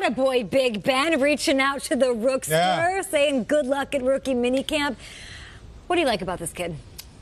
Attaboy, Big Ben, reaching out to the rookster, saying good luck at rookie minicamp. What do you like about this kid?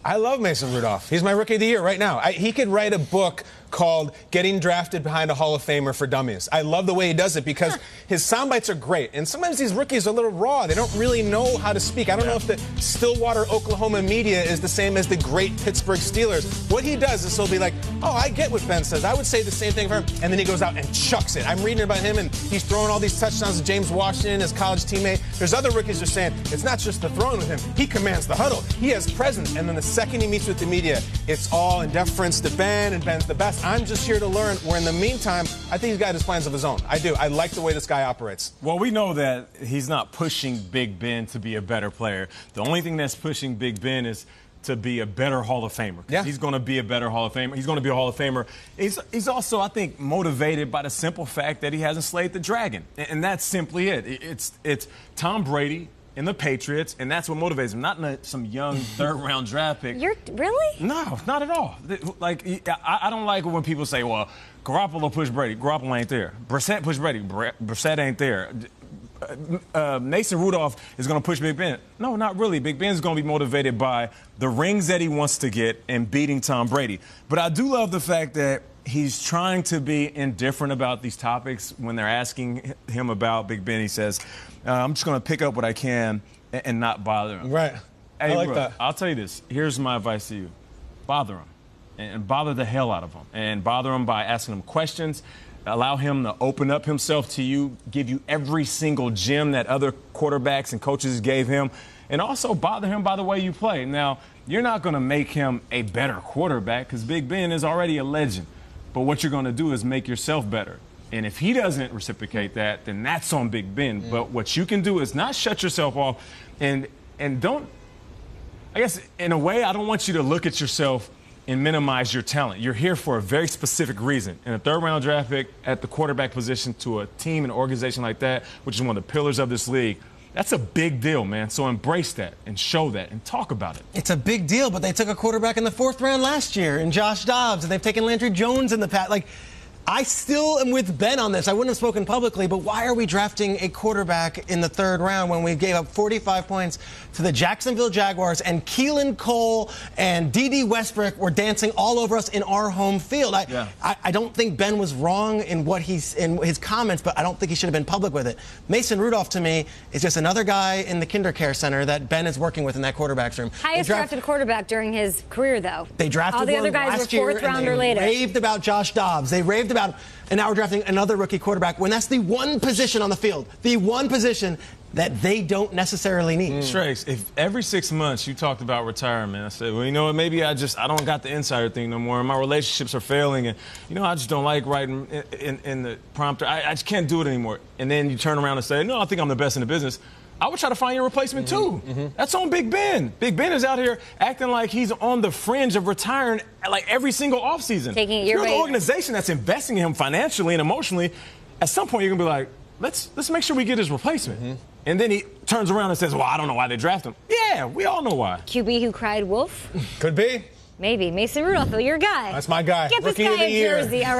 I love Mason Rudolph. He's my Rookie of the Year right now. He could write a book called Getting Drafted Behind a Hall of Famer for Dummies. I love the way he does it because his sound bites are great. And sometimes these rookies are a little raw. They don't really know how to speak. I don't know if the Stillwater, Oklahoma media is the same as the great Pittsburgh Steelers. What he does is he'll be like, oh, I get what Ben says. I would say the same thing for him. And then he goes out and chucks it. I'm reading about him, and he's throwing all these touchdowns to James Washington, his college teammate. There's other rookies who are saying it's not just the throwing with him. He commands the huddle. He has presence. And then the second he meets with the media, it's all in deference to Ben, and Ben's the best. I'm just here to learn. Where in the meantime, I think he's got his plans of his own. I do. I like the way this guy operates. Well, we know that he's not pushing Big Ben to be a better player. The only thing that's pushing Big Ben is to be a better Hall of Famer. Yeah. He's going to be a better Hall of Famer. He's going to be a Hall of Famer. He's also, I think, motivated by the simple fact that he hasn't slayed the dragon. And that's simply it. It's Tom Brady in the Patriots, and that's what motivates him, not some young third-round draft pick. You're really? No, not at all. Like, I don't like when people say, well, Garoppolo pushed Brady. Garoppolo ain't there. Brissett pushed Brady. Brissett ain't there. Mason Rudolph is going to push Big Ben. No, not really. Big Ben's going to be motivated by the rings that he wants to get and beating Tom Brady. But I do love the fact that he's trying to be indifferent about these topics. When they're asking him about Big Ben, he says, I'm just going to pick up what I can and not bother him. Right. Hey, I like that. I'll tell you this. Here's my advice to you. Bother him. And bother the hell out of him. And bother him by asking him questions. Allow him to open up himself to you, give you every single gem that other quarterbacks and coaches gave him. And also bother him by the way you play. Now, you're not going to make him a better quarterback because Big Ben is already a legend. But what you're going to do is make yourself better. And if he doesn't reciprocate that, then that's on Big Ben. But what you can do is not shut yourself off and don't, I guess, in a way, I don't want you to look at yourself and minimize your talent. You're here for a very specific reason. And a third-round draft pick at the quarterback position to a team and organization like that, which is one of the pillars of this league, that's a big deal, man. So embrace that and show that and talk about it. It's a big deal, but they took a quarterback in the 4th round last year in Josh Dobbs, and they've taken Landry Jones in the past. Like, I still am with Ben on this. I wouldn't have spoken publicly, but why are we drafting a quarterback in the 3rd round when we gave up 45 points to the Jacksonville Jaguars and Keelan Cole and D.D. Westbrook were dancing all over us in our home field? I don't think Ben was wrong in his comments, but I don't think he should have been public with it. Mason Rudolph, to me, is just another guy in the kinder care center that Ben is working with in that quarterback's room. Highest drafted quarterback during his career, though. They drafted all the other guys last were 4th year, round and or later. They raved about Josh Dobbs. They raved about him. And now we're drafting another rookie quarterback when that's the one position on the field, the one position that they don't necessarily need. Trace, if every 6 months you talked about retirement, I said, well, you know what, maybe I don't got the insider thing no more, and my relationships are failing, and, you know, I just don't like writing in the prompter. I just can't do it anymore. And then you turn around and say, no, I think I'm the best in the business. I would try to find your replacement, too. That's on Big Ben. Big Ben is out here acting like he's on the fringe of retiring like every single offseason. Taking You're the organization that's investing in him financially and emotionally. At some point, you're going to be like, let's make sure we get his replacement. And then he turns around and says, well, I don't know why they draft him. Yeah, we all know why. QB who cried wolf? Could be. Maybe. Mason Rudolph, your guy. That's my guy. Get this Rookie guy of the a Year. jersey. All right.